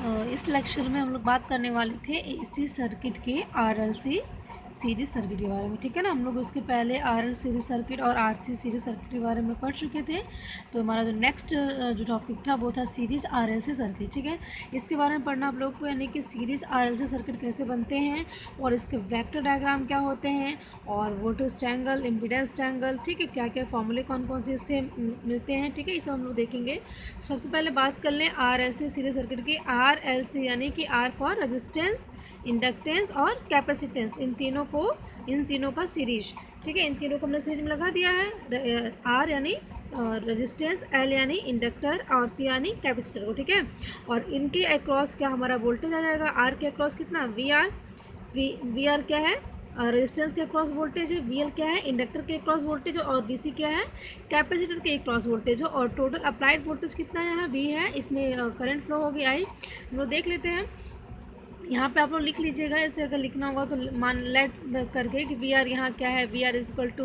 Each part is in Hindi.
इस लेक्चर में हम लोग बात करने वाले थे एसी सर्किट के आरएलसी सीरीज सर्किट के बारे में। ठीक है ना, हम लोग उसके पहले आरएल सीरीज सर्किट और आरसी सीरीज सर्किट के बारे में पढ़ चुके थे। तो हमारा जो नेक्स्ट जो टॉपिक था वो था सीरीज आरएलसी सर्किट। ठीक है, इसके बारे में पढ़ना आप लोग को, यानी कि सीरीज आरएलसी सर्किट कैसे बनते हैं और इसके वेक्टर डायग्राम क्या होते हैं और वोल्टेज ट्रायंगल, इम्पीडेंस ट्रायंगल, ठीक है, क्या क्या फॉर्मूले कौन कौन से इससे मिलते हैं। ठीक है, ये सब हम लोग देखेंगे। सबसे पहले बात कर लें आरएलसी सीरीज सर्किट की। आरएलसी यानी कि आर फॉर रेजिस्टेंस, इंडक्टेंस और कैपेसिटेंस, इन तीनों का सीरीज। ठीक है, इन तीनों को हमने सीरीज में लगा दिया है। आर यानी रेजिस्टेंस, एल यानी इंडक्टर और सी यानी कैपेसिटर को। ठीक है, और इनके अक्रॉस क्या हमारा वोल्टेज आ जाएगा। आर के अक्रॉस कितना, वी आर क्या है, रेजिस्टेंस के अक्रॉस वोल्टेज है। वी एल क्या है, इंडक्टर के अक्रॉस वोल्टेज है। और वी सी क्या है, कैपेसिटर के अक्रॉस वोल्टेज है। और टोटल अप्लाइड वोल्टेज कितना है, यहाँ वी है, इसमें करंट फ्लो होगी आई। हम लोग देख लेते हैं। यहाँ पे आप लोग लिख लीजिएगा, ऐसे अगर लिखना होगा तो मान लेट करके कि वी आर यहाँ क्या है, V R is equal to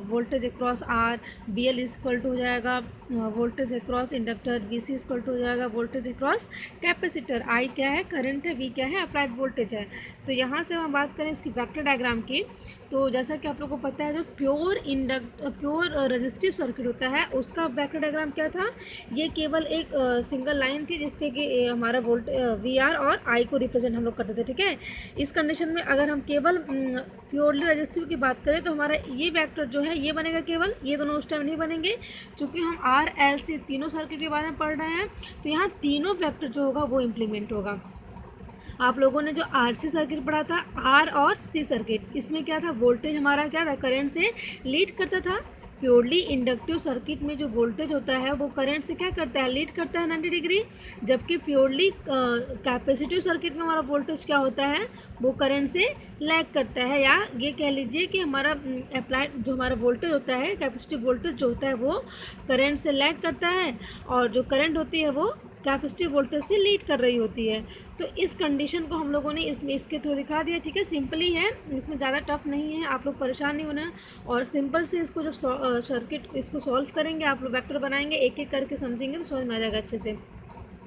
voltage across R, B L is equal to हो जाएगा voltage across inductor, V C is equal to हो जाएगा वोल्टेज अक्रॉस कैपेसिटर। आई क्या है, करंट है, वी क्या है, अप्लाइड वोल्टेज है। तो यहाँ से हम बात करें इसकी वेक्टर डायग्राम की, तो जैसा कि आप लोगों को पता है जो प्योर रेजिस्टिव सर्किट होता है उसका वेक्टर डायग्राम क्या था, ये केवल एक सिंगल लाइन थी जिसपे कि हमारा वी आर और आई को रिप्रेजेंट हम लोग करते थे। ठीक है, इस कंडीशन में अगर हम केवल प्योरली रेजिस्टिव की बात करें तो हमारा ये वेक्टर जो है ये बनेगा, केवल ये दोनों उस टाइम नहीं बनेंगे क्योंकि हम आर एल सी तीनों सर्किट के बारे में पढ़ रहे हैं। तो यहाँ तीनों वेक्टर जो होगा वो इम्प्लीमेंट होगा। आप लोगों ने जो आरसी सर्किट पढ़ा था, आर और सी सर्किट, इसमें क्या था, वोल्टेज हमारा क्या था, करंट से लीड करता था। प्योरली इंडक्टिव सर्किट में जो वोल्टेज होता है वो करंट से क्या करता है, लीड करता है 90 डिग्री। जबकि प्योरली कैपेसिटिव सर्किट में हमारा वोल्टेज क्या होता है, वो करंट से लैग करता है। या ये कह लीजिए कि हमारा अप्लाइड जो हमारा वोल्टेज होता है, कैपेसिटिव वोल्टेज जो होता है वो करंट से लैग करता है और जो करंट होती है वो कैपेसिटिव वोल्टेज से लीड कर रही होती है। तो इस कंडीशन को हम लोगों ने इसके थ्रू दिखा दिया। ठीक है, सिंपल ही है, इसमें ज़्यादा टफ नहीं है, आप लोग परेशान नहीं होना। और सिंपल से इसको जब सर्किट इसको सॉल्व करेंगे, आप लोग वेक्टर बनाएंगे, एक एक करके समझेंगे तो समझ में आ जाएगा अच्छे से।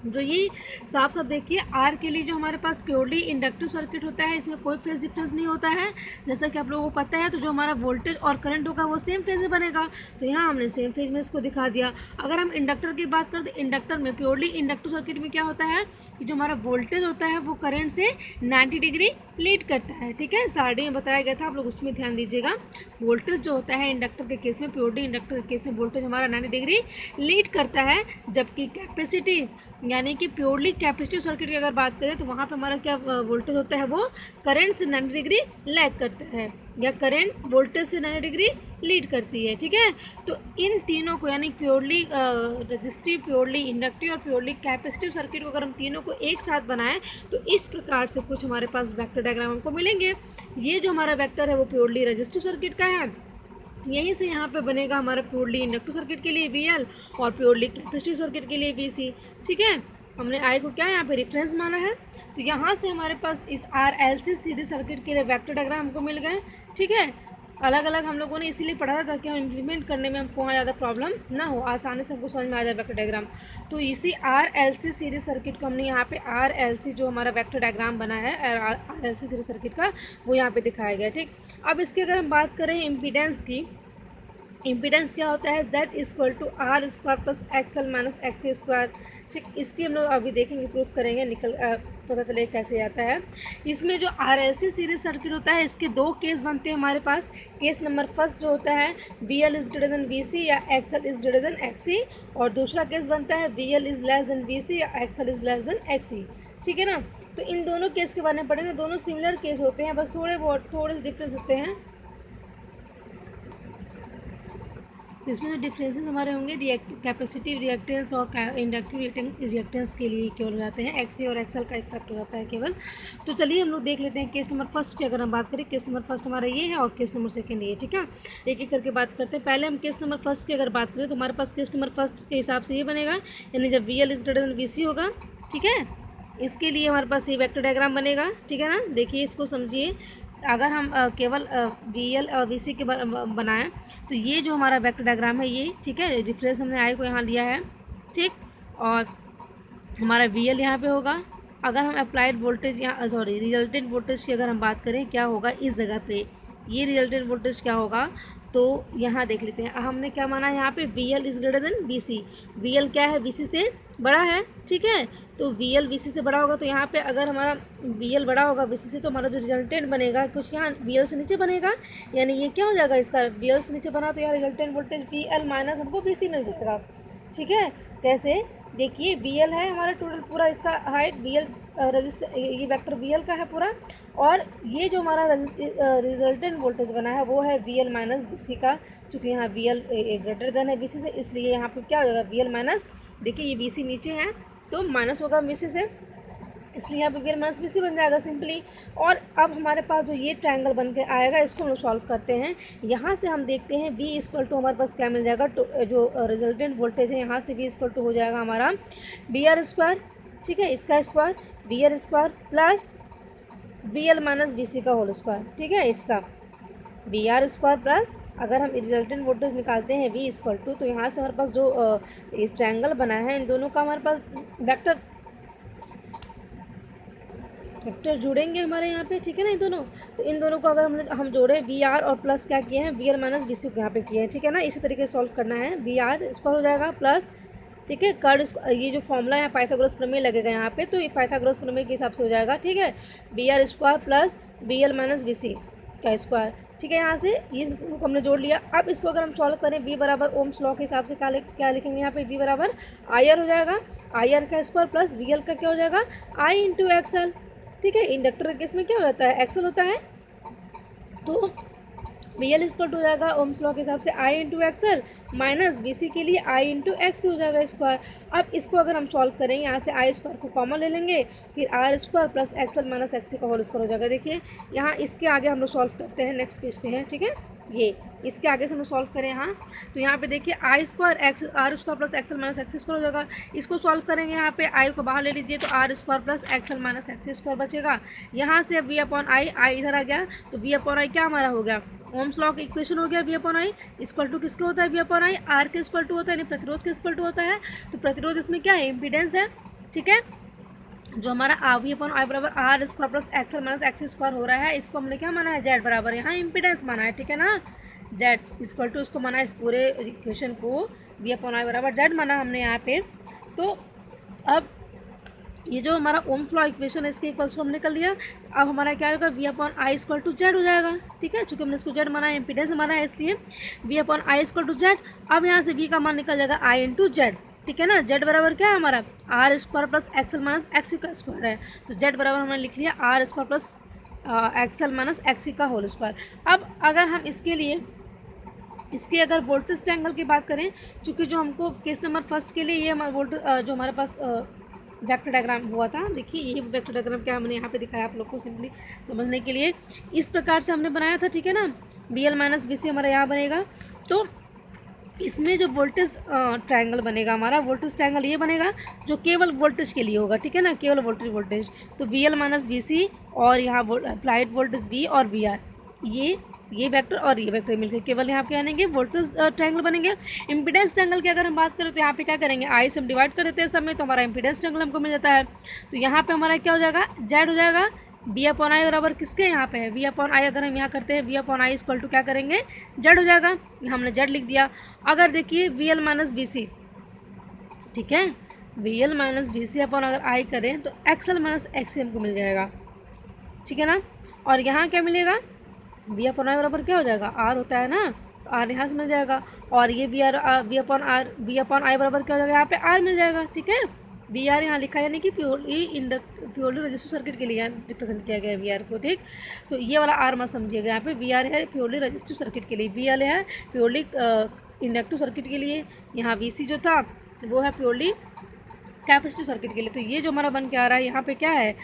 जो ये साफ साफ देखिए, आर के लिए जो हमारे पास प्योरली इंडक्टिव सर्किट होता है इसमें कोई फेज डिफरेंस नहीं होता है, जैसा कि आप लोगों को पता है। तो जो हमारा वोल्टेज और करंट होगा वो सेम फेज में बनेगा, तो यहाँ हमने सेम फेज में इसको दिखा दिया। अगर हम इंडक्टर की बात करें तो इंडक्टर में, प्योरली इंडक्टिव सर्किट में क्या होता है कि जो हमारा वोल्टेज होता है वो करंट से 90 डिग्री लीड करता है। ठीक है, सारडी में बताया गया था, आप लोग उसमें ध्यान दीजिएगा। वोल्टेज जो होता है इंडक्टर के केस में, प्योरली इंडक्टर के केस में वोल्टेज हमारा 90 डिग्री लीड करता है। जबकि कैपेसिटी यानी कि प्योरली कैपेसिटिव सर्किट की अगर बात करें तो वहाँ पे हमारा क्या वोल्टेज होता है, वो करंट से 90 डिग्री लैग करता है, या करंट वोल्टेज से 90 डिग्री लीड करती है। ठीक है, तो इन तीनों को यानी प्योरली रेजिस्टिव, प्योरली इंडक्टिव और प्योरली कैपेसिटिव सर्किट को अगर हम तीनों को एक साथ बनाएं तो इस प्रकार से कुछ हमारे पास वेक्टर डायग्राम हमको मिलेंगे। ये जो हमारा वेक्टर है वो प्योरली रेजिस्टिव सर्किट का है, यहीं से यहाँ पे बनेगा हमारा प्योरली इंडक्टिव सर्किट के लिए वी एल और प्योरली कैपेसिटिव सर्किट के लिए वी सी। ठीक है, हमने आई को क्या यहाँ पे रेफरेंस माना है। तो यहाँ से हमारे पास इस R L C series circuit के लिए वेक्टर डायग्राम हमको मिल गए। ठीक है, अलग अलग हम लोगों ने इसीलिए पढ़ा था ताकि हम इम्प्लीमेंट करने में हमको वहाँ ज़्यादा प्रॉब्लम ना हो, आसानी से हमको समझ में आ जाए वेक्टर डायग्राम। तो इसी R L C series circuit को हमने यहाँ पे आर एल सी जो हमारा वेक्टर डायग्राम बना है R L C series circuit का, वो यहाँ पे दिखाया गया। ठीक, अब इसकी अगर हम बात करें इम्पीडेंस की, इम्पीडेंस क्या होता है, Z equal to R square plus XL minus X C square. ठीक, इसकी हम लोग अभी देखेंगे, प्रूफ करेंगे, पता चले कैसे आता है। इसमें जो R L C series circuit होता है इसके दो केस बनते हैं हमारे पास। केस नंबर फर्स्ट जो होता है V L is greater than V C या XL is greater than XC, और दूसरा केस बनता है V L is less than V C या XL is less than XC. ठीक है ना, तो इन दोनों केस के बारे में पढ़ेंगे। दोनों सिमिलर केस होते हैं, बस थोड़े से डिफरेंस होते हैं। इसमें जो डिफरेंसेस हमारे होंगे कैपेसिटिव रिएक्टेंस और इंडक्टिव रिएक्टेंस के लिए केवल हो जाते हैं, एक्सी और एक्सएल का इफेक्ट हो जाता है केवल। तो चलिए हम लोग देख लेते हैं केस नंबर फर्स्ट की अगर हम बात करें। केस नंबर फर्स्ट हमारा ये है और केस नंबर सेकंड ये। ठीक है, एक एक करके बात करते हैं। पहले हम केस नंबर फर्स्ट की अगर बात करें तो हमारे पास केस नंबर फर्स्ट के हिसाब से ये बनेगा, यानी जब V L is greater than V C होगा। ठीक है, इसके लिए हमारे पास ये वेक्टर डायग्राम बनेगा। ठीक है ना, देखिए इसको समझिए। अगर हम केवल वी एल और वी सी के बनाएं तो ये जो हमारा वेक्टर डायग्राम है ये, ठीक है, रिफरेंस हमने आई को यहाँ लिया है। ठीक, और हमारा वी एल यहाँ पे होगा। अगर हम अप्लाइड वोल्टेज यहाँ सॉरी रिजल्टेंट वोल्टेज की अगर हम बात करें क्या होगा इस जगह पे, ये रिजल्टेंट वोल्टेज क्या होगा, तो यहाँ देख लेते हैं। हमने क्या माना यहाँ पे V L is greater than V C. V L क्या है, वी सी से बड़ा है, ठीक है। तो वी एल वी सी से बड़ा होगा, तो यहाँ पे अगर हमारा वी एल बड़ा होगा वी सी से, तो हमारा जो रिजल्टेंट बनेगा कुछ यहाँ वी एल से नीचे बनेगा, यानी ये क्या हो जाएगा, इसका वी एल से नीचे बना तो यहाँ resultant voltage V L minus हमको वी सी मिल जाएगा, ठीक है। कैसे, देखिए वी एल है हमारा टोटल पूरा इसका हाइट, वी एल रजिस्टर ये वेक्टर वी एल का है पूरा, और ये जो हमारा रिजल्टेंट वोल्टेज बना है वो है V L minus V C का। चूँकि यहाँ वी एल ग्रेटर देन है वी सी से, इसलिए यहाँ पे क्या हो जाएगा वी एल माइनस, देखिए ये वी सी नीचे है तो माइनस होगा वी सी से, इसलिए यहाँ पे वी एल माइनस वी सी बन जाएगा सिंपली। और अब हमारे पास जो ये ट्रायंगल बन के आएगा इसको हम सॉल्व करते हैं। यहाँ से हम देखते हैं v इक्वल टू हमारे पास क्या मिल जाएगा, जो रिजल्टेंट वोल्टेज है यहाँ से v इक्वल टू हो जाएगा हमारा बी आर स्क्वायर, ठीक है, इसका square B R square plus V L minus V C का होल स्क्वायर, ठीक है, इसका बी आर स्क्वायर प्लस अगर हम रिजल्टेंट वोल्टेज निकालते हैं v इक्वल टू, तो यहाँ से हमारे पास जो इस ट्रायंगल बना है इन दोनों का हमारे पास वेक्टर जुड़ेंगे हमारे यहाँ पे, ठीक है ना, इन दोनों। तो इन दोनों को अगर हम जोड़े वी आर और प्लस क्या किए हैं वी एल माइनस वी सी को यहाँ पे किए हैं, ठीक है ना। इसी तरीके से सॉल्व करना है, वी आर स्क्वायर हो जाएगा प्लस, ठीक है, कर्ड ये जो फॉर्मूला है पाइथागोरस प्रमेय लगेगा यहाँ पे, तो ये पाइथागोरस प्रमेय के हिसाब से हो जाएगा, ठीक है, V R square plus V L minus V C का स्क्वायर, ठीक है। यहाँ से ये हमने जोड़ लिया। अब इसको अगर हम सॉल्व करें v बराबर ओम्स लॉ के हिसाब से क्या लिखेंगे यहाँ पे, v बराबर आई आर हो जाएगा, आई आर का स्क्वायर प्लस वी एल का क्या हो जाएगा आई इंटू एक्सएल, ठीक है। इंडक्टर के केस में क्या होता है एक्सल होता है, तो वी एल इक्वल टू हो जाएगा ओम्स लॉ के हिसाब से आई इंटू एक्सएल माइनस वी सी के लिए आई इंटू एक्स हो जाएगा स्क्वायर। अब इसको अगर हम सॉल्व करें यहाँ से आई स्क्वायर को कॉमन ले लेंगे, फिर R square plus XL minus X का होल स्क्वायर हो जाएगा। देखिए यहाँ इसके आगे हम लोग सॉल्व करते हैं, नेक्स्ट पेज पे है, ठीक है, ये इसके आगे से हम सॉल्व करें यहाँ, तो यहाँ पे देखिए I square X R square plus XL minus X square हो जाएगा। इसको सॉल्व करेंगे, यहाँ पे आई को बाहर ले लीजिए तो R square plus XL minus X square बचेगा। यहाँ से वी अपॉन आई इधर आ गया, तो वी अपॉन आई क्या हमारा हो गया ओम्स लॉ का इक्वेशन हो गया, V upon I equal to किसके होता है, वी अपॉन आई आर के इक्वल टू होता है, यानी प्रतिरोध के इक्वल टू होता है। तो प्रतिरोध इसमें क्या है इम्पीडेंस है, ठीक है। जो हमारा वी अपॉन आई बराबर R square plus XL minus X square हो रहा है, इसको हमने क्या माना है जेड बराबर, यहाँ इम्पीडेंस माना है, ठीक है ना, जेड इक्वल टू उसको माना है, इस पूरे इक्वेशन को वी अपॉन आई बराबर जेड माना हमने यहाँ पे। तो अब ये जो हमारा ओम्स लॉ इक्वेशन है इसके इक्वल्स को हमने कर लिया। अब हमारा क्या होगा V upon I equal to Z हो जाएगा, ठीक है, चूँकि हमने इसको जेड माना है, इम्पीडेंस माना है, इसलिए V upon I equal to Z. अब यहाँ से वी का मान निकल जाएगा आई इंटू जेड, ठीक है ना। जेड बराबर क्या है हमारा R square plus XL minus X का स्क्वायर है, तो जेड बराबर हमने लिख लिया R square plus XL minus X का होल स्क्वायर। अब अगर हम इसके अगर वोल्टेज ट्रायंगल की बात करें, चूँकि जो हमको केस नंबर फर्स्ट के लिए ये हमारा वोल्टेज जो हमारे पास वेक्टर डायग्राम हुआ था, देखिए ये वेक्टर डायग्राम क्या हमने यहाँ पे दिखाया आप लोग को सिंपली समझने के लिए, इस प्रकार से हमने बनाया था, ठीक है ना। B L minus B C हमारा यहाँ बनेगा, तो इसमें जो वोल्टेज ट्रायंगल बनेगा हमारा वोल्टेज ट्रायंगल ये बनेगा जो केवल वोल्टेज के लिए होगा, ठीक है ना, केवल वोल्टेज। तो वी एल माइनस वी सी और यहाँ अप्लाइड वोल्टेज वी और वी आर, ये वेक्टर और ये वेक्टर मिलकर केवल यहाँ पे आएंगे वोल्टेज ट्रायंगल बनेंगे। इम्पीडेंस ट्रायंगल की अगर हम बात करें तो यहाँ पे क्या करेंगे आई से हम डिवाइड कर देते हैं सब में, तो हमारा इम्पीडेंस ट्रायंगल हमको मिल जाता है। तो यहाँ पे हमारा क्या हो जाएगा जेड हो जाएगा, बी अपॉन आई बराबर किसके यहाँ पे है वी अपॉन आई, अगर हम यहाँ करते हैं V upon I equal to क्या करेंगे जेड हो जाएगा, हमने जेड लिख दिया। अगर देखिए V L minus V C, ठीक है, V L minus V C upon अगर आई करें तो एक्स एल माइनस एक्स हमको मिल जाएगा, ठीक है ना। और यहाँ क्या मिलेगा वी अपॉन आई बराबर क्या हो जाएगा आर होता है ना, तो आर यहाँ से मिल जाएगा, और ये वी अपॉन आई बराबर क्या हो जाएगा यहाँ पे आर मिल जाएगा, ठीक है। वी आर यहाँ लिखा है, यानी कि प्योरली रजिस्टिव सर्किट के लिए रिप्रेजेंट किया गया है वी आर को, ठीक। तो ये वाला आर मत समझिएगा, यहाँ पे वी आर है प्योरली रजिस्टिव सर्किट के लिए, वी एल है प्योरली इंडक्टिव सर्किट के लिए, यहाँ वी सी जो था वो है प्योरली कैपेसिटिव सर्किट के लिए। तो ये जो हमारा बन के आ रहा है यहाँ पे क्या है,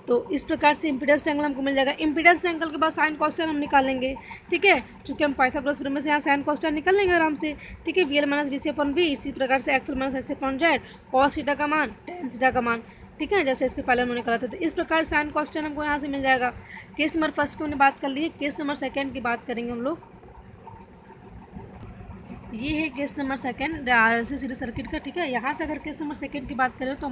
तो इस प्रकार से इम्पीडेंस ट्रायंगल हमको मिल जाएगा। इम्पीडेंस ट्रायंगल के बाद साइन कॉस टैन हम निकालेंगे, ठीक है, चूँकि हम पाइथागोरस प्रमेय से यहाँ साइन कॉस टैन निकाल लेंगे आराम से, ठीक है। V L minus V C upon V, इसी प्रकार से X L minus X upon Z, cos theta का मान टैन थीटा का मान, ठीक है, जैसे इसके पहले उन्होंने करा था। तो इस प्रकार साइन कॉस टैन हमको यहाँ से मिल जाएगा। केस नंबर फर्स्ट की हमने बात कर ली है, केस नंबर सेकेंड की बात करेंगे हम लोग। ये है case number second RLC series circuit का, ठीक है। यहाँ से अगर केस नंबर सेकेंड की बात करें तो